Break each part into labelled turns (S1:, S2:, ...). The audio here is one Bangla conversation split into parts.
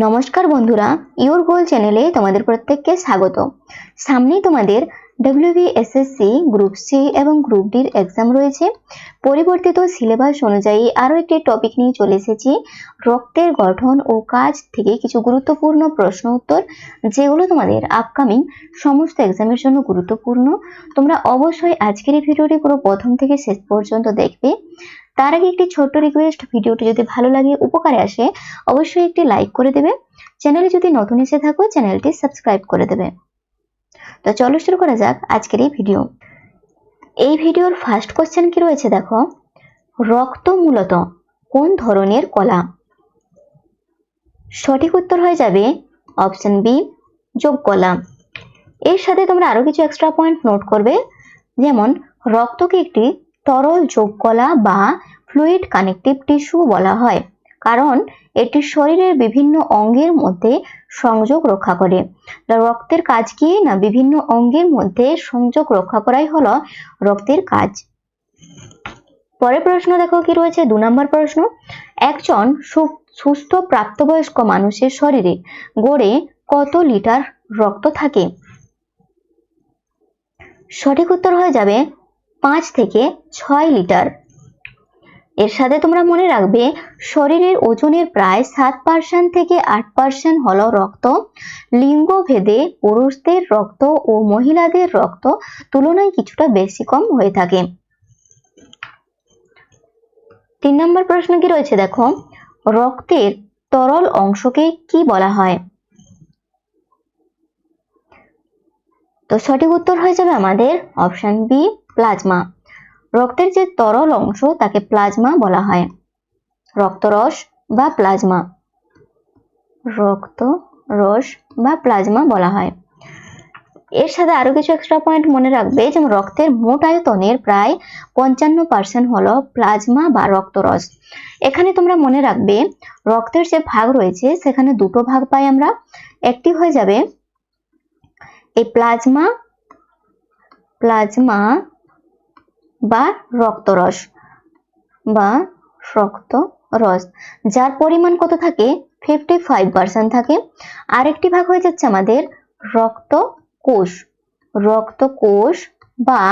S1: নমস্কার বন্ধুরা, ইওর গোল চ্যানেলে তোমাদের প্রত্যেককে স্বাগত। সামনেই তোমাদের WBSSC গ্রুপ সি এবং গ্রুপ ডির এক্সাম রয়েছে। পরিবর্তিত সিলেবাস অনুযায়ী আরও একটি টপিক নিয়ে চলে এসেছি, রক্তের গঠন ও কাজ থেকে কিছু গুরুত্বপূর্ণ প্রশ্ন উত্তর, যেগুলো তোমাদের আপকামিং সমস্ত এক্সামের জন্য গুরুত্বপূর্ণ। তোমরা অবশ্যই আজকের এই ভিডিওটি পুরো প্রথম থেকে শেষ পর্যন্ত দেখবে। তার আগে একটি ছোট্ট রিকোয়েস্ট, ভিডিওটি যদি ভালো লাগে, উপকারে আসে, অবশ্যই একটি লাইক করে দেবে। চ্যানেলে যদি নতুন এসে থাকো, চ্যানেলটি সাবস্ক্রাইব করে দেবে। তো চলো শুরু করা যাক আজকের এই ভিডিও। এই ভিডিওর ফার্স্ট কোশ্চেন কি রয়েছে দেখো, রক্ত মূলত কোন ধরনের কলা? সঠিক উত্তর হয়ে যাবে অপশন বি, যোগ কলা। এর সাথে তোমরা আরো কিছু এক্সট্রা পয়েন্ট নোট করবে, যেমন রক্তকে একটি তরল যোগ কলা বা ফ্লুইড কানেকটিভ টিস্যু বলা হয়, কারণ এটি শরীরের বিভিন্ন অঙ্গের মধ্যে সংযোগ রক্ষা করে। রক্তের কাজ কি না, বিভিন্ন অঙ্গের মধ্যে সংযোগ রক্ষা করাই হলো রক্তের কাজ। পরের প্রশ্ন দেখো কি রয়েছে, 2 নম্বর প্রশ্ন, একজন সুস্থ প্রাপ্তবয়স্ক মানুষের শরীরে গড়ে কত লিটার রক্ত থাকে? সঠিক উত্তর হয়ে যাবে 5 থেকে 6 লিটার। এর সাথে তোমরা মনে রাখবে, শরীরের ওজনের প্রায় 7% থেকে 8% হলো রক্ত। লিঙ্গ ভেদে পুরুষদের রক্ত ও মহিলাদের রক্ত তুলনায় কিছুটা বেশি কম হয়ে থাকে। 3 নম্বর প্রশ্ন কি রয়েছে দেখো, রক্তের তরল অংশকে কি বলা হয়? তো সঠিক উত্তর হয়ে যাবে আমাদের অপশন বি, প্লাজমা। রক্তের যে তরল অংশ তাকে প্লাজমা বলা হয়, রক্তরস বা প্লাজমা, রক্তরস বা প্লাজমা বলা হয়। এর সাথে আরো কিছু এক্সট্রা পয়েন্ট মনে রাখবে, যেমন রক্তের মোট আয়তনের প্রায় 55% হলো প্লাজমা বা রক্তরস। এখানে তোমরা মনে রাখবে, রক্তের যে ভাগ রয়েছে সেখানে দুটো ভাগ পাই আমরা। একটি হয়ে যাবে এই প্লাজমা বা রক্তরস যার পরিমাণ কত থাকে, 55% থাকে। আরেকটি ভাগ হয়ে যাচ্ছে আমাদের রক্তকোষ বা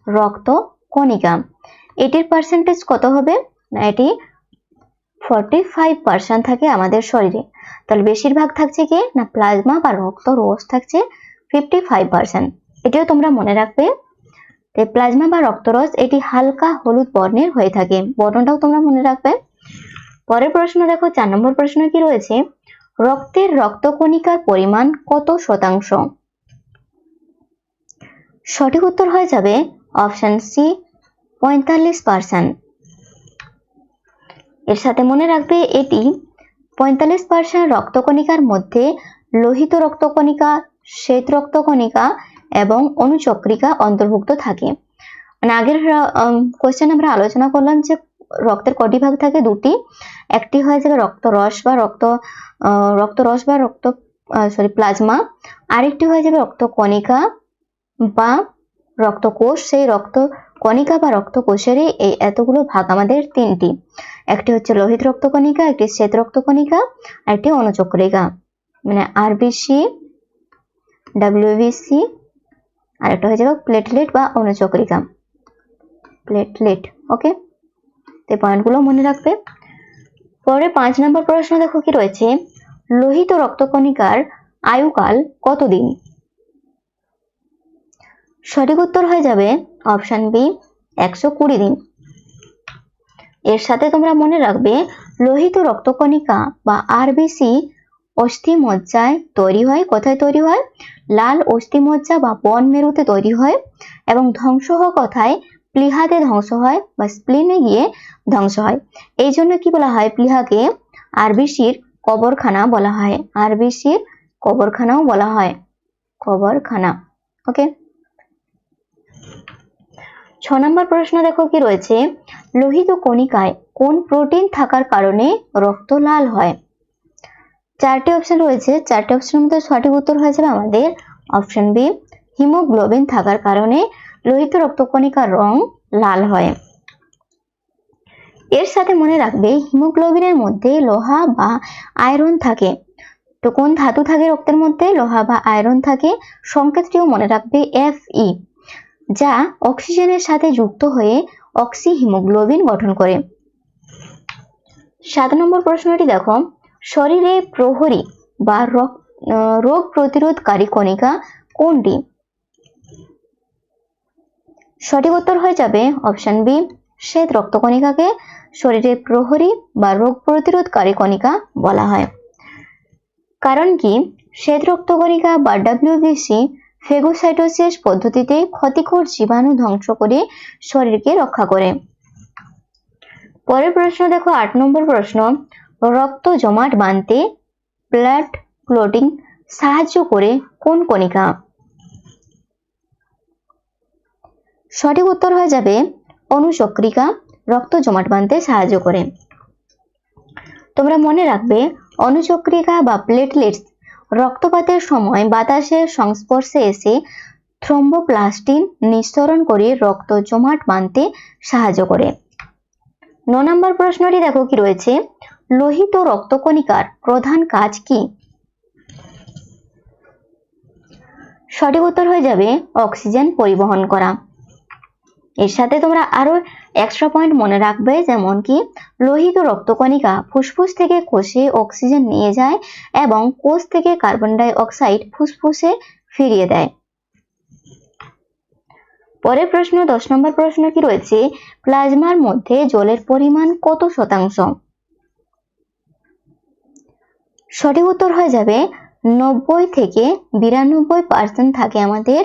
S1: রক্তকণিকা। এটির পার্সেন্টেজ কত হবে না, এটি 45% থাকে আমাদের শরীরে। তাহলে বেশিরভাগ থাকছে কি না, প্লাজমা বা রক্তরস থাকছে 55%। এটিও তোমরা মনে রাখবে। প্লাজমা বা রক্তরস এটি হালকা হলুদ বর্ণের হয়ে থাকে, বর্ণটাও তোমরা মনে রাখবে। পরের প্রশ্ন দেখো, 4 নম্বর প্রশ্ন কি রয়েছে, রক্তের রক্তকণিকার পরিমাণ কত শতাংশ? সঠিক উত্তর হয়ে যাবে অপশন সি, 45%। এর সাথে মনে রাখবে, এটি 45% রক্তকণিকার মধ্যে লোহিত রক্তকণিকা, শ্বেত রক্তকণিকা এবং অনুচক্রিকা অন্তর্ভুক্ত থাকে। মানে আগের কোশ্চেন আমরা আলোচনা করলাম যে রক্তের কটি ভাগ থাকে, দুটি। একটি হয়ে যাবে রক্তরস বা প্লাজমা, আরেকটি হয়ে যাবে রক্তকণিকা বা রক্তকোষ। সেই রক্তকণিকা বা রক্তকোষেরই এই এতগুলো ভাগ আমাদের তিনটি। একটি হচ্ছে লোহিত রক্তকণিকা, একটি শ্বেত রক্তকণিকা, আর একটি অনুচক্রিকা, মানে আরবিসি, WBC, আর একটা হয়ে যাবে প্লেটলেট বা অনুচক্রিকা, ওকে। এই পয়েন্টগুলো মনে রাখবে। পরে 5 নম্বর প্রশ্ন দেখো কি রয়েছে, লোহিত রক্তকণিকার আয়ুকাল কতদিন? সঠিক উত্তর হয়ে যাবে অপশন বি, 120 দিন। এর সাথে তোমরা মনে রাখবে, লোহিত রক্তকণিকা বা আরবিসি অস্থিমজ্জায় তৈরি হয়। কোথায় তৈরি হয়? লাল অস্থিমজ্জা বা বন মেরুতে তৈরি হয়, এবং ধ্বংস হওয়া কোথায়? প্লীহাতে ধ্বংস হয় বা স্প্লিনে গিয়ে ধ্বংস হয়। এই জন্য কি বলা হয়, প্লীহাকে আরবিসির কবরখানা বলা হয়, আরবিসির কবরখানাও বলা হয়, কবরখানা, ওকে। 6 নম্বর প্রশ্ন দেখো কি রয়েছে, লোহিত কণিকায় কোন প্রোটিন থাকার কারণে রক্ত লাল হয়? 4টি অপশন রয়েছে, 4টি অপশনের মধ্যে সঠিক উত্তর হয়ে যাবে আমাদের অপশন বি, হিমোগ্লোবিন থাকার কারণে লোহিত রক্তকণিকার রং লাল হয়। এর সাথে মনে রাখবে, হিমোগ্লোবিনের মধ্যে লোহা বা আয়রন থাকে। তো কোন ধাতু থাকে রক্তের মধ্যে? লোহা বা আয়রন থাকে। সংকেতটিও মনে রাখবে Fe, যা অক্সিজেনের সাথে যুক্ত হয়ে অক্সি হিমোগ্লোবিন গঠন করে। 7 নম্বর প্রশ্নটি দেখো, শরীরে প্রহরী বা রোগ প্রতিরোধকারী কণিকা কোনটি? সঠিক উত্তর হয়ে যাবে অপশন বি, শ্বেত রক্তকণিকাকে শরীরের প্রহরী বা রোগ প্রতিরোধকারী কণিকা বলা হয়। কারণ কি? শ্বেত রক্তকণিকা বা WBC ফেগোসাইটোসিস পদ্ধতিতে ক্ষতিকর জীবাণু ধ্বংস করে শরীরকে রক্ষা করে। পরের প্রশ্ন দেখো, 8 নম্বর প্রশ্ন, রক্ত জমাট বাঁধতে ব্লাড ক্লটিং সাহায্য করে কোন কণিকা? সঠিক উত্তর হয়ে যাবে অনুচক্রিকা রক্ত জমাট বাঁধতে সাহায্য করে। তোমরা মনে রাখবে অনুচক্রিকা বা প্লেটলেটস রক্তপাতের সময় বাতাসের সংস্পর্শে এসে থ্রম্বোপ্লাস্টিন নিঃসরণ করে রক্ত জমাট বাঁধতে সাহায্য করে। 9 নম্বর প্রশ্নটি দেখো কি রয়েছে, লোহিত রক্তকণিকার প্রধান কাজ কি? সঠিক উত্তর হয়ে যাবে অক্সিজেন পরিবহন করা। এর সাথে তোমরা আরো এক্সট্রা পয়েন্ট মনে রাখবে, যেমন কি লোহিত রক্তকণিকা ফুসফুস থেকে কোষে অক্সিজেন নিয়ে যায় এবং কোষ থেকে কার্বন ডাই অক্সাইড ফুসফুসে ফিরিয়ে দেয়। পরের প্রশ্ন 10 নম্বর প্রশ্ন কি রয়েছে, প্লাজমার মধ্যে জলের পরিমাণ কত শতাংশ? সঠিক উত্তর হয়ে যাবে 90 থেকে 92% থাকে আমাদের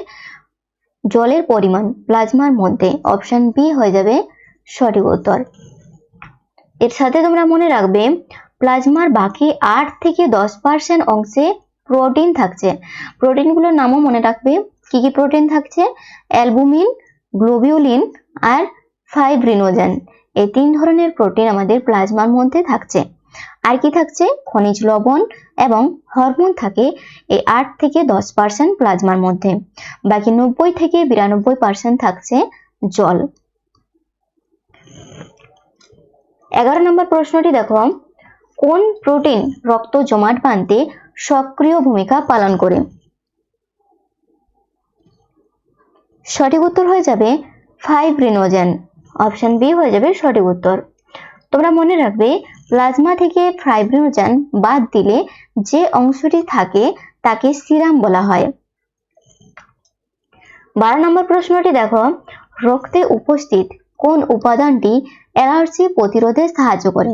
S1: জলের পরিমাণ প্লাজমার মধ্যে। অপশন বি হয়ে যাবে সঠিক উত্তর। এর সাথে তোমরা মনে রাখবে প্লাজমার বাকি 8 থেকে 10% অংশে প্রোটিন থাকছে। প্রোটিনগুলোর নামও মনে রাখবে, কি কি প্রোটিন থাকছে? অ্যালবুমিন, গ্লোবিউলিন আর ফাইব্রিনোজেন। এই 3 ধরনের প্রোটিন আমাদের প্লাজমার মধ্যে থাকছে। আর কি থাকছে? খনিজ লবণ এবং হরমোন থাকে এই 8 থেকে 10% প্লাজমার মধ্যে। বাকি 90 থেকে 92% থাকছে জল। 11 নম্বর প্রশ্নটি দেখো, কোন প্রোটিন রক্ত জমাট বাঁধতে সক্রিয় ভূমিকা পালন করে? সঠিক উত্তর হয়ে যাবে ফাইব্রিনোজেন। অপশন বি হয়ে যাবে সঠিক উত্তর। তোমরা মনে রাখবে প্লাজমা থেকে ফাইব্রিনোজেন বাদ দিলে যে অংশটি থাকে তাকে সিরাম বলা হয়। 12 নম্বর প্রশ্নটি দেখো, রক্তে উপস্থিত কোন উপাদানটি অ্যালার্জি প্রতিরোধে সাহায্য করে?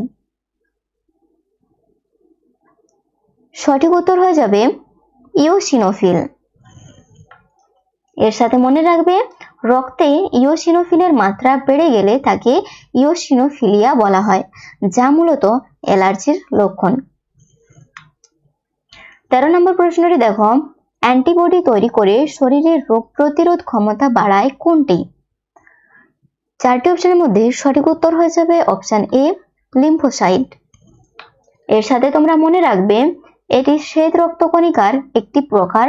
S1: সঠিক উত্তর হয়ে যাবে ইওসিনোফিল। এর সাথে মনে রাখবে রক্তে ইওসিনোফিলের মাত্রা বেড়ে গেলে তাকে ইওসিনোফিলিয়া বলা হয়, যা মূলত অ্যালার্জির লক্ষণ। 13 নম্বর প্রশ্নটি দেখো, অ্যান্টিবডি তৈরি করে শরীরের রোগ প্রতিরোধ ক্ষমতা বাড়ায় কোনটি? 4টি অপশনের মধ্যে সঠিক উত্তর হয়ে যাবে অপশন এ, লিম্ফোসাইট। এর সাথে তোমরা মনে রাখবে এটি শ্বেত রক্তকণিকার একটি প্রকার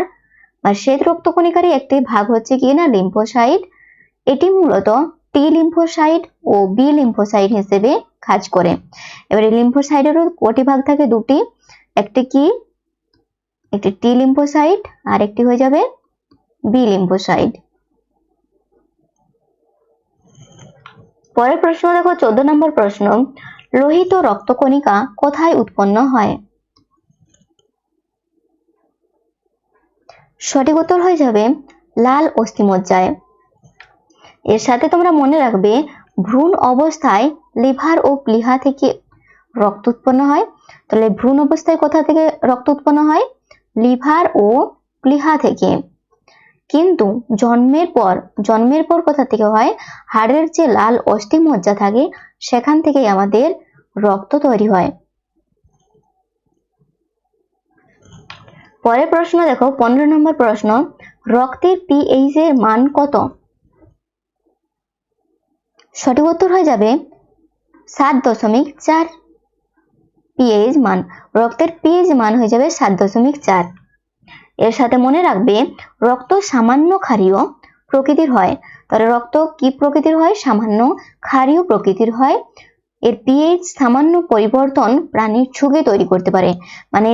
S1: বা শ্বেত রক্তকণিকারই একটি ভাগ হচ্ছে কি না লিম্ফোসাইট। এটি মূলত টি লিম্ফোসাইট ও বি লিম্ফোসাইট হিসেবে কাজ করে। এবারে লিম্ফোসাইটেরও কটি ভাগ থাকে? দুটি, একটি কি? একটি টি লিম্ফোসাইট আর একটি হয়ে যাবে বি লিম্ফোসাইট। পরের প্রশ্ন দেখো 14 নম্বর প্রশ্ন, লোহিত রক্তকণিকা কোথায় উৎপন্ন হয়? সঠিক উত্তর হয়ে যাবে লাল অস্থিমজ্জায়। এর সাথে তোমরা মনে রাখবে ভ্রূণ অবস্থায় লিভার ও প্লীহা থেকে রক্ত উৎপন্ন হয়। তাহলে ভ্রূণ অবস্থায় কোথা থেকে রক্ত উৎপন্ন হয়? লিভার ও প্লীহা থেকে। কিন্তু জন্মের পর কোথা থেকে হয়? হাড়ের যে লাল অস্থিমজ্জা থাকে সেখান থেকেই আমাদের রক্ত তৈরি হয়। পরের প্রশ্ন দেখো 15 নম্বর প্রশ্ন, রক্তের পিএইচ এর মান কত? সঠিক উত্তর হয়ে যাবে 7.4 পিএইচ মান। রক্তের পিএইচ মান হয়ে যাবে 7.4। এর সাথে মনে রাখবে রক্ত সামান্য ক্ষারীয় প্রকৃতির হয়। তাহলে রক্ত কি প্রকৃতির হয়? সামান্য ক্ষারীয় প্রকৃতির হয়। এর পিএইচ সামান্য পরিবর্তন প্রাণীর ঝুঁকি তৈরি করতে পারে, মানে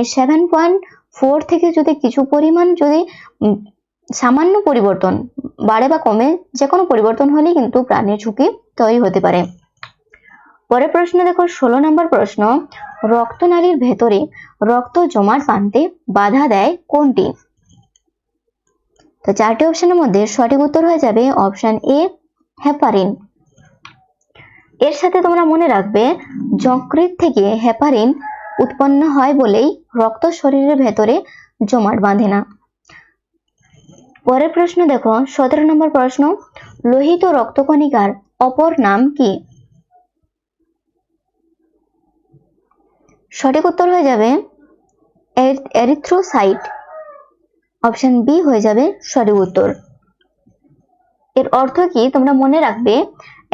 S1: 4 থেকে যদি কিছু পরিমাণ যদি সামান্য পরিবর্তন বাড়ে বা কমে, যে কোনো পরিবর্তন হলে কিন্তু প্রাণের ঝুঁকি তৈরি হতে পারে। পরের প্রশ্ন দেখো 16 নম্বর প্রশ্ন, রক্তনালীর ভেতরে রক্ত জমাট বাঁধতে বাধা দেয় কোনটি? তো চারটি অপশনের মধ্যে সঠিক উত্তর হয়ে যাবে অপশন এ হেপারিন। এর সাথে তোমরা মনে রাখবে যকৃৎ থেকে হেপারিন উৎপন্ন হয় বলেই রক্ত শরীরের ভেতরে জমাট বাঁধে না। পরের প্রশ্ন দেখো 17 নম্বর প্রশ্ন, লোহিত রক্তকণিকার অপর নাম কি? সঠিক উত্তর হয়ে যাবে এরিথ্রোসাইট। অপশন বি হয়ে যাবে সঠিক উত্তর। এর অর্থ কি তোমরা মনে রাখবে,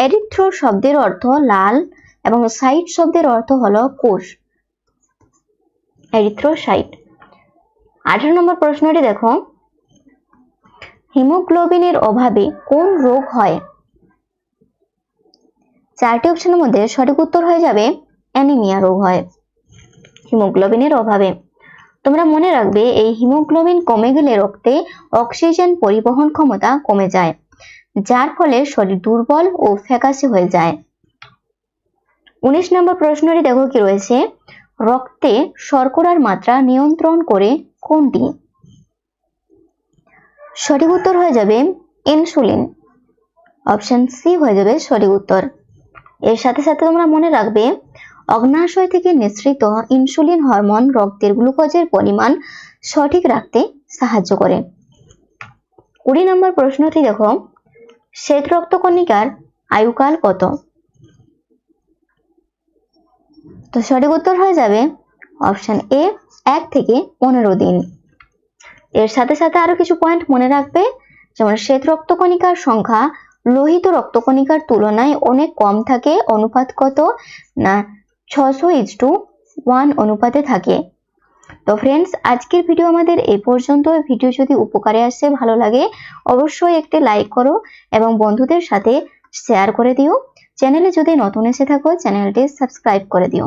S1: এরিথ্রো শব্দের অর্থ লাল এবং সাইট শব্দের অর্থ হলো কোষ, এরিথ্রোসাইট। 18 নম্বর প্রশ্নটি দেখো, হিমোগ্লোবিনের অভাবে কোন রোগ হয়? চারটি অপশনের মধ্যে সঠিক উত্তর হয়ে যাবে অ্যানিমিয়া রোগ হয় হিমোগ্লোবিনের অভাবে। তোমরা মনে রাখবে এই হিমোগ্লোবিন কমে গেলে রক্তে অক্সিজেন পরিবহন ক্ষমতা কমে যায়, যার ফলে শরীর দুর্বল ও ফ্যাকাশে হয়ে যায়। 19 নম্বর প্রশ্নটি দেখো কি রয়েছে, রক্তে শর্করার মাত্রা নিয়ন্ত্রণ করে কোনটি? সঠিক উত্তর হয়ে যাবে ইনসুলিন। অপশন সি হয়ে যাবে সঠিক উত্তর। এর সাথে সাথে তোমরা মনে রাখবে অগ্নাশয় থেকে নিঃসৃত ইনসুলিন হরমোন রক্তের গ্লুকোজের পরিমাণ সঠিক রাখতে সাহায্য করে। 20 নম্বর প্রশ্নটি দেখো, শ্বেত রক্তকণিকার আয়ুকাল কত? তো সঠিক উত্তর হয়ে যাবে অপশন এ 1 থেকে 15 দিন। এর সাথে সাথে আরো কিছু পয়েন্ট মনে রাখবে, যেমন শ্বেত রক্তকণিকার সংখ্যা লোহিত রক্তকণিকার তুলনায় অনেক কম থাকে, অনুপাত কত না 600:1 অনুপাতে থাকে। তো ফ্রেন্ডস, আজকের ভিডিও আমাদের এই পর্যন্ত। ভিডিও যদি উপকারে আসে, ভালো লাগে, অবশ্যই একটি লাইক করো এবং বন্ধুদের সাথে শেয়ার করে দিও। চ্যানেলে যদি নতুন এসে থাকো চ্যানেলটি সাবস্ক্রাইব করে দিও।